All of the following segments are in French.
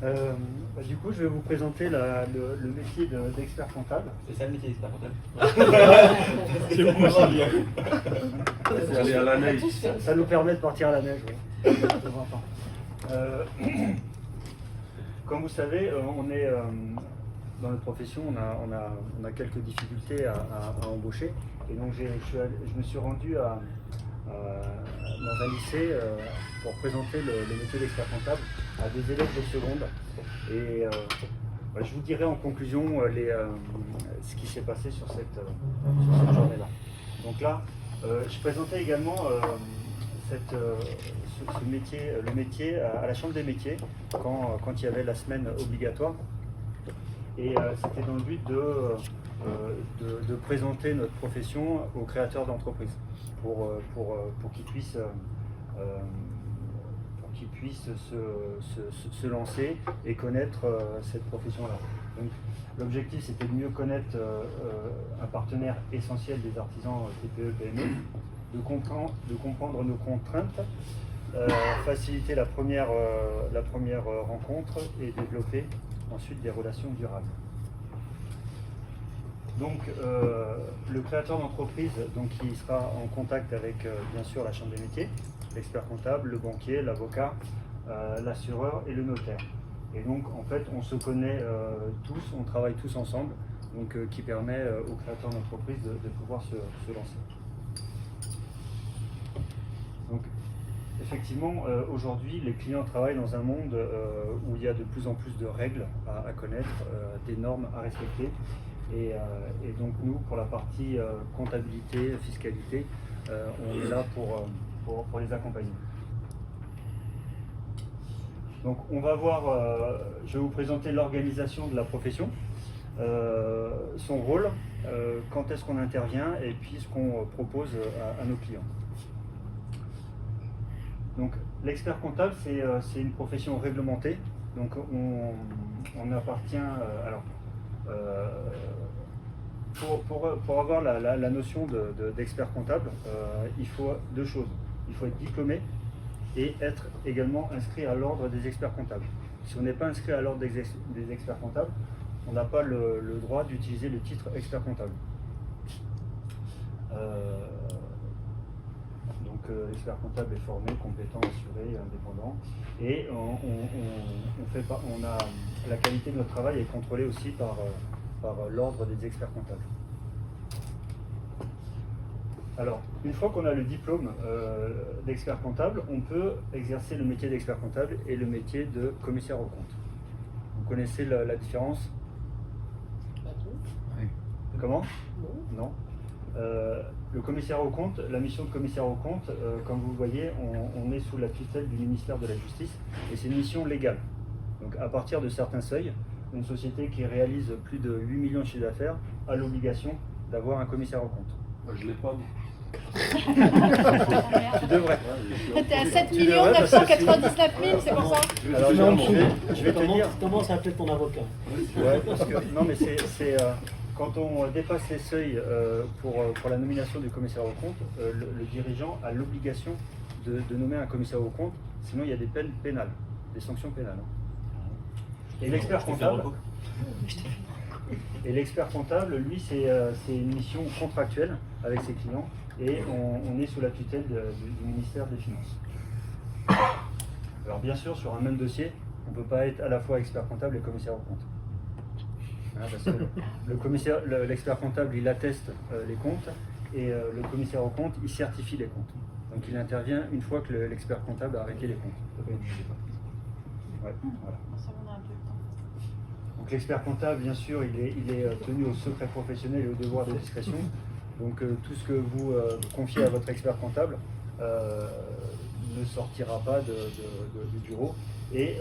Du coup, je vais vous présenter le métier d'expert comptable. C'est ça le métier d'expert comptable? C'est bon, ça vient. Aller à la neige. Ça nous permet de partir à la neige, oui. De temps en temps. Comme vous savez, on est dans notre profession, on a quelques difficultés à embaucher. Et donc, je me suis rendu dans un lycée pour présenter le métier d'expert comptable à des élèves de seconde. Et je vous dirai en conclusion ce qui s'est passé sur cette journée-là. Donc là, je présentais également ce métier, le métier à la Chambre des métiers quand il y avait la semaine obligatoire. Et c'était dans le but de présenter notre profession aux créateurs d'entreprises pour qu'ils puissent se lancer et connaître cette profession-là. Donc l'objectif, c'était de mieux connaître un partenaire essentiel des artisans TPE, PME, de comprendre nos contraintes, faciliter la première rencontre et développer ensuite des relations durables. Donc le créateur d'entreprise, il sera en contact avec bien sûr la Chambre des métiers, l'expert comptable, le banquier, l'avocat, l'assureur et le notaire. Et donc en fait on se connaît tous, on travaille tous ensemble, donc qui permet aux créateurs d'entreprise de pouvoir se lancer. Donc effectivement aujourd'hui les clients travaillent dans un monde où il y a de plus en plus de règles à connaître, des normes à respecter. Et donc nous, pour la partie comptabilité, fiscalité, on est là pour les accompagner. Donc on va voir, je vais vous présenter l'organisation de la profession, son rôle, quand est-ce qu'on intervient et puis ce qu'on propose à nos clients. Donc l'expert comptable, c'est une profession réglementée, donc on appartient... Pour avoir la notion d'expert comptable, il faut deux choses. Il faut être diplômé et être également inscrit à l'ordre des experts comptables. Si on n'est pas inscrit à l'ordre des experts comptables, on n'a pas le droit d'utiliser le titre expert comptable. L'expert comptable est formé, compétent, assuré, indépendant. Et la qualité de notre travail est contrôlée aussi par l'ordre des experts comptables. Alors, une fois qu'on a le diplôme d'expert comptable, on peut exercer le métier d'expert comptable et le métier de commissaire aux comptes. Vous connaissez la différence? Oui. Comment? Non. Le commissaire aux comptes, la mission de commissaire aux comptes, comme vous le voyez, on est sous la tutelle du ministère de la Justice et c'est une mission légale. Donc à partir de certains seuils, une société qui réalise plus de 8 millions de chiffres d'affaires a l'obligation d'avoir un commissaire aux comptes. Moi, je ne l'ai pas. Tu devrais. T'es à 7 999 000, c'est pour ça? Alors non, je vais te dire. Comment ça appelle ton avocat? Ouais, parce que, non, mais c'est quand on dépasse les seuils pour la nomination du commissaire aux comptes, le dirigeant a l'obligation de nommer un commissaire aux comptes, sinon il y a des peines pénales, des sanctions pénales. Et l'expert comptable, lui, c'est une mission contractuelle avec ses clients et on est sous la tutelle du ministère des Finances. Alors bien sûr, sur un même dossier, on ne peut pas être à la fois expert comptable et commissaire aux comptes. Parce que l'expert comptable, il atteste les comptes et le commissaire aux comptes, il certifie les comptes. Donc il intervient une fois que l'expert comptable a arrêté les comptes. Ouais, voilà. Donc l'expert comptable, bien sûr, il est tenu au secret professionnel et au devoir de discrétion. Donc tout ce que vous confiez à votre expert comptable ne sortira pas du bureau. Et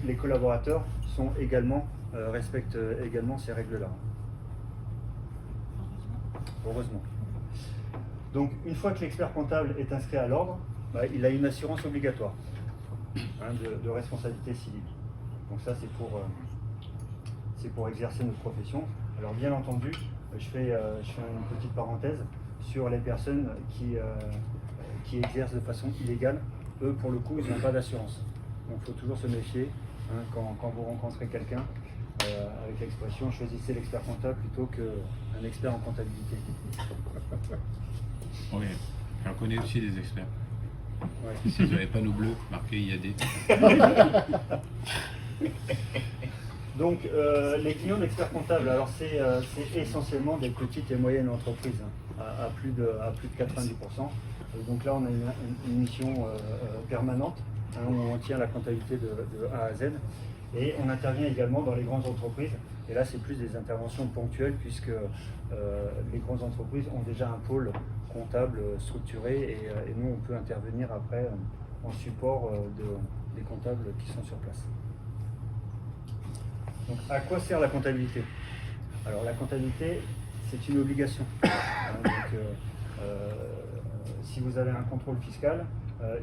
les collaborateurs respectent également ces règles-là. Heureusement. Donc une fois que l'expert comptable est inscrit à l'ordre, il a une assurance obligatoire de responsabilité civile. Donc ça, c'est pour exercer notre profession. Alors bien entendu, je fais une petite parenthèse sur les personnes qui exercent de façon illégale. Eux, pour le coup, ils n'ont pas d'assurance. Donc il faut toujours se méfier hein, quand vous rencontrez quelqu'un, avec l'expression choisissez l'expert comptable plutôt qu'un expert en comptabilité. Oui, j'en connais aussi des experts. Ouais. S'ils n'avaient pas nos bleus, marqué IAD. Donc les clients d'experts comptables, alors c'est essentiellement des petites et moyennes entreprises, hein, à plus de 90%. Et donc là on a une mission permanente, hein, où on tient la comptabilité de A à Z. Et on intervient également dans les grandes entreprises. Et là c'est plus des interventions ponctuelles puisque les grandes entreprises ont déjà un pôle comptable structuré et nous on peut intervenir après en support des comptables qui sont sur place. Donc, à quoi sert la comptabilité? Alors, la comptabilité, c'est une obligation. Donc, si vous avez un contrôle fiscal,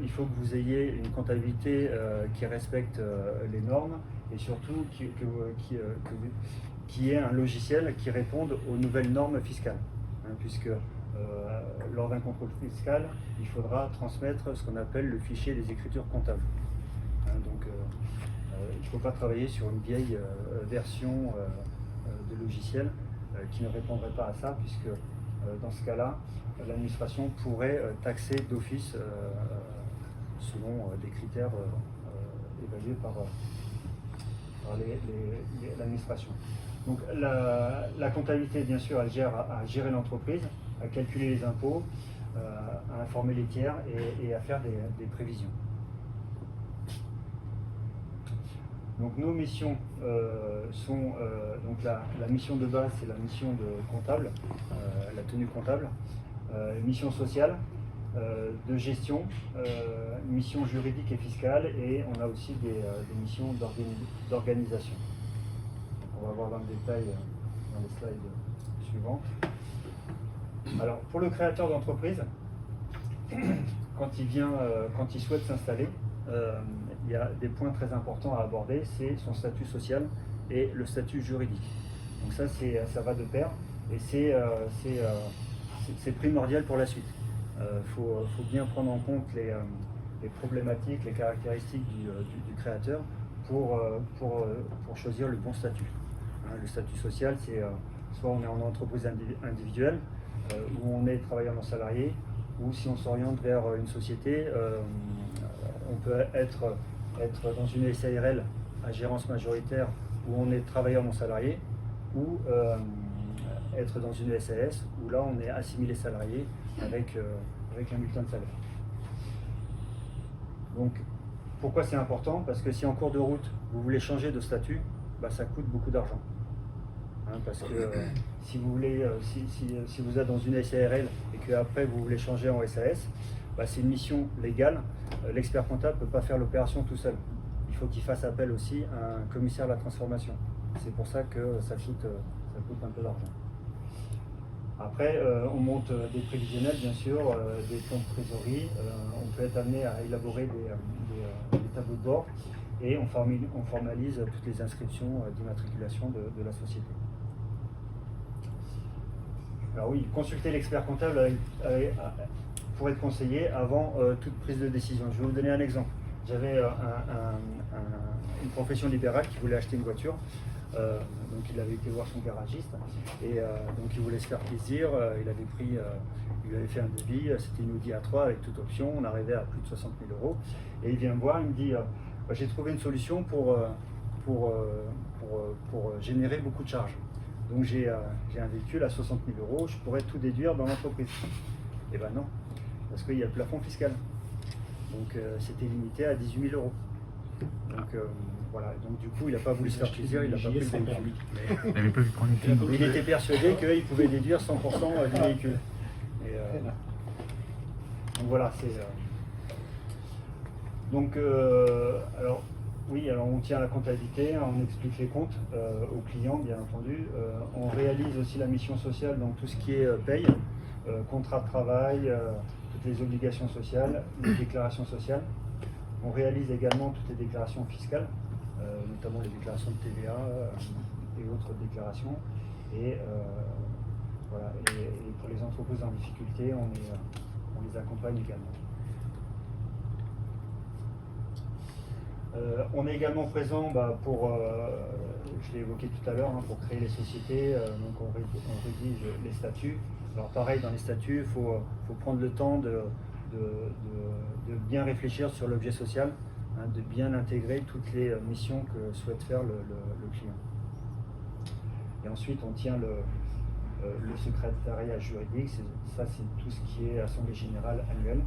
il faut que vous ayez une comptabilité qui respecte les normes et surtout qui ait un logiciel qui réponde aux nouvelles normes fiscales. Hein, puisque lors d'un contrôle fiscal, il faudra transmettre ce qu'on appelle le fichier des écritures comptables. Hein, donc, il ne faut pas travailler sur une vieille version de logiciel qui ne répondrait pas à ça, puisque dans ce cas-là, l'administration pourrait taxer d'office selon des critères évalués par l'administration. Donc la comptabilité, bien sûr, elle gère à gérer l'entreprise, à calculer les impôts, à informer les tiers et à faire des prévisions. Donc nos missions sont, donc la mission de base, c'est la mission de comptable, la tenue comptable, mission sociale, de gestion, mission juridique et fiscale, et on a aussi des missions d'organisation. On va voir dans le détail dans les slides suivants. Alors pour le créateur d'entreprise, quand il souhaite s'installer, il y a des points très importants à aborder, c'est son statut social et le statut juridique. Donc ça va de pair et c'est primordial pour la suite. Faut bien prendre en compte les problématiques, les caractéristiques du créateur pour choisir le bon statut. Hein, le statut social, c'est soit on est en entreprise individuelle, où on est travailleur non salarié, ou si on s'oriente vers une société, on peut être dans une SARL à gérance majoritaire où on est travailleur non salarié, ou être dans une SAS où là on est assimilé salarié avec un bulletin de salaire. Donc pourquoi c'est important? Parce que si en cours de route vous voulez changer de statut, bah, ça coûte beaucoup d'argent. Hein, parce que si vous voulez, si vous êtes dans une SARL et qu'après vous voulez changer en SAS, bah, c'est une mission légale. L'expert comptable ne peut pas faire l'opération tout seul. Il faut qu'il fasse appel aussi à un commissaire à la transformation. C'est pour ça que ça coûte un peu d'argent. Après, on monte des prévisionnels, bien sûr, des comptes de trésorerie. On peut être amené à élaborer des tableaux de bord et on formalise toutes les inscriptions d'immatriculation de la société. Alors oui, consulter l'expert comptable pour être conseillé avant toute prise de décision. Je vais vous donner un exemple. J'avais une profession libérale qui voulait acheter une voiture. Donc il avait été voir son garagiste et donc il voulait se faire plaisir. Il lui avait fait un devis, c'était une Audi A3 avec toute option. On arrivait à plus de 60 000 euros et il vient me voir, il me dit j'ai trouvé une solution pour générer beaucoup de charges. Donc j'ai un véhicule à 60 000 euros, je pourrais tout déduire dans l'entreprise. Eh ben non, parce qu'il y a le plafond fiscal. Donc c'était limité à 18 000 euros. Donc voilà, donc du coup il n'a pas voulu se faire plaisir, il n'a pas pris le véhicule. Il n'avait pas vu prendre une clim. Il était persuadé qu'il pouvait déduire 100% du véhicule. Et, donc voilà, c'est... Donc, alors, oui, alors on tient la comptabilité, on explique les comptes aux clients, bien entendu. On réalise aussi la mission sociale, donc tout ce qui est paye, contrat de travail, toutes les obligations sociales, les déclarations sociales. On réalise également toutes les déclarations fiscales, notamment les déclarations de TVA et autres déclarations. Et, voilà, et pour les entreprises en difficulté, on les accompagne également. On est également présent pour, je l'ai évoqué tout à l'heure, pour créer les sociétés, donc on rédige les statuts. Alors pareil, dans les statuts, il faut prendre le temps de bien réfléchir sur l'objet social, de bien intégrer toutes les missions que souhaite faire le client. Et ensuite, on tient le secrétariat juridique, ça c'est tout ce qui est assemblée générale annuelle.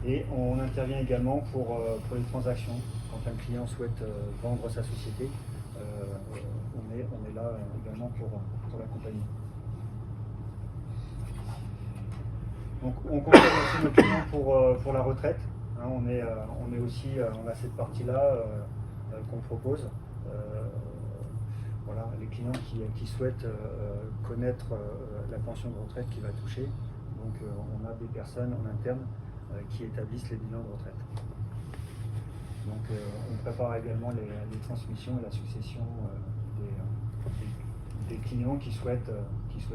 Et on intervient également pour les transactions. Quand un client souhaite vendre sa société, on est là également pour l'accompagner. Donc on conseille aussi nos clients pour la retraite. On a cette partie-là qu'on propose. Voilà, les clients qui souhaitent connaître la pension de retraite qui va toucher. Donc on a des personnes en interne qui établissent les bilans de retraite. Donc on prépare également les transmissions et la succession des clients qui souhaitent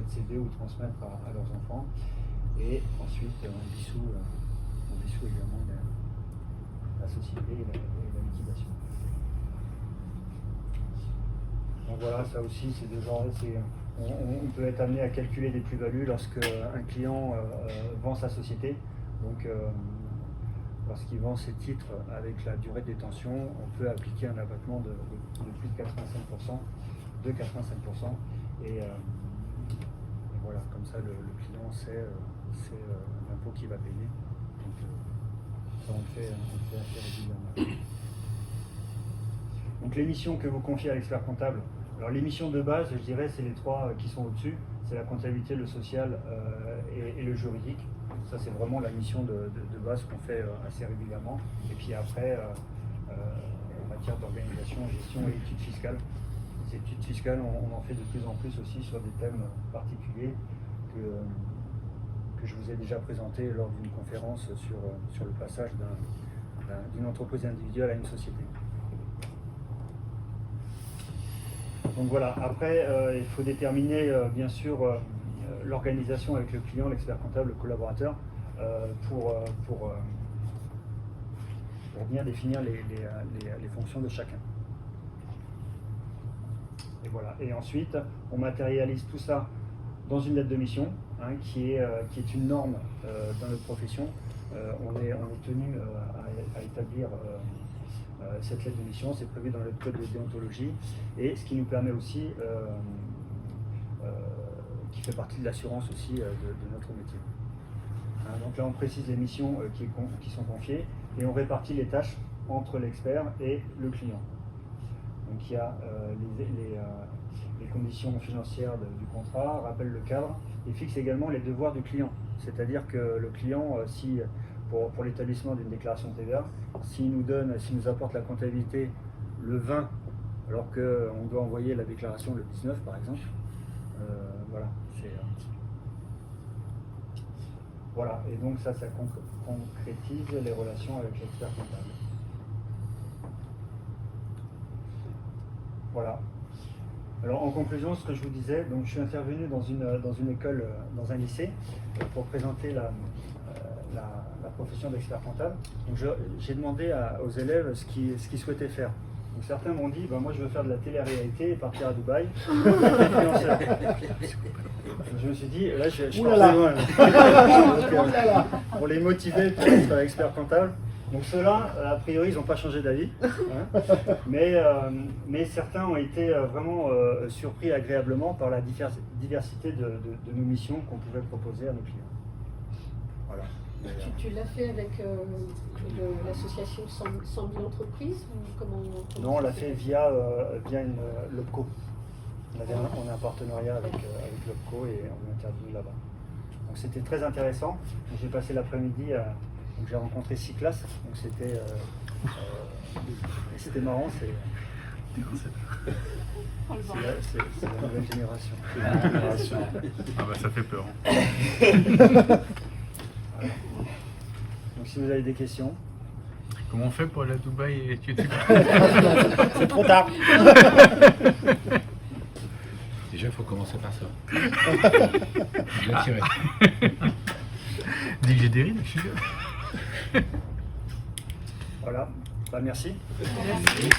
céder ou transmettre à leurs enfants. Et ensuite on dissout également la société et la liquidation. Donc voilà, ça aussi c'est de genre, on peut être amené à calculer des plus-values lorsque un client vend sa société. Donc lorsqu'il vend ses titres avec la durée de détention, on peut appliquer un abattement de plus de 85%, et voilà, comme ça le client sait l'impôt qu'il va payer. Donc ça on le fait assez régulièrement. Donc les missions que vous confiez à l'expert comptable, alors les missions de base, je dirais, c'est les trois qui sont au-dessus, c'est la comptabilité, le social et le juridique. Ça c'est vraiment la mission de base qu'on fait assez régulièrement. Et puis après, en matière d'organisation, gestion et études fiscales. Les études fiscales, on en fait de plus en plus aussi sur des thèmes particuliers que je vous ai déjà présenté lors d'une conférence sur le passage d'une entreprise individuelle à une société. Donc voilà, après il faut déterminer bien sûr l'organisation avec le client, l'expert comptable, le collaborateur pour bien définir les fonctions de chacun. Et voilà. Et ensuite, on matérialise tout ça dans une lettre de mission, qui est une norme dans notre profession. On est tenu à établir cette lettre de mission, c'est prévu dans le code de déontologie, et ce qui nous permet aussi, qui fait partie de l'assurance aussi de notre métier. Donc là on précise les missions qui sont confiées, et on répartit les tâches entre l'expert et le client. Donc il y a les conditions financières du contrat, rappelle le cadre, et fixe également les devoirs du client. C'est-à-dire que le client, pour l'établissement d'une déclaration TVA, s'il nous apporte la comptabilité le 20, alors qu'on doit envoyer la déclaration le 19 par exemple, voilà. Voilà, et donc ça concrétise les relations avec l'expert comptable. Voilà. Alors en conclusion, ce que je vous disais, donc je suis intervenu dans une école, dans un lycée, pour présenter la profession d'expert comptable. Donc j'ai demandé aux élèves ce qu'ils souhaitaient faire. Donc certains m'ont dit, moi je veux faire de la télé-réalité et partir à Dubaï. Je me suis dit, là je pars loin. Donc, pour les motiver pour être expert comptable. Donc ceux-là, a priori, ils n'ont pas changé d'avis, mais certains ont été vraiment surpris agréablement par la diversité de nos missions qu'on pouvait proposer à nos clients. Voilà. Tu l'as fait avec l'association 100 000 entreprises ou comment Non, on l'a fait via une l'OPCO. On a un partenariat avec l'OPCO et on est intervenu là-bas. Donc c'était très intéressant. J'ai passé l'après-midi donc j'ai rencontré 6 classes, donc c'était marrant. C'est la nouvelle génération. Ah bah ça fait peur. Voilà. Donc si vous avez des questions. Comment on fait pour aller à Dubaï et étudier? C'est trop tard. Déjà, il faut commencer par ça. Je l'ai tiré. Dis que j'ai des rides, je suis là. Voilà. Bah, merci. Merci.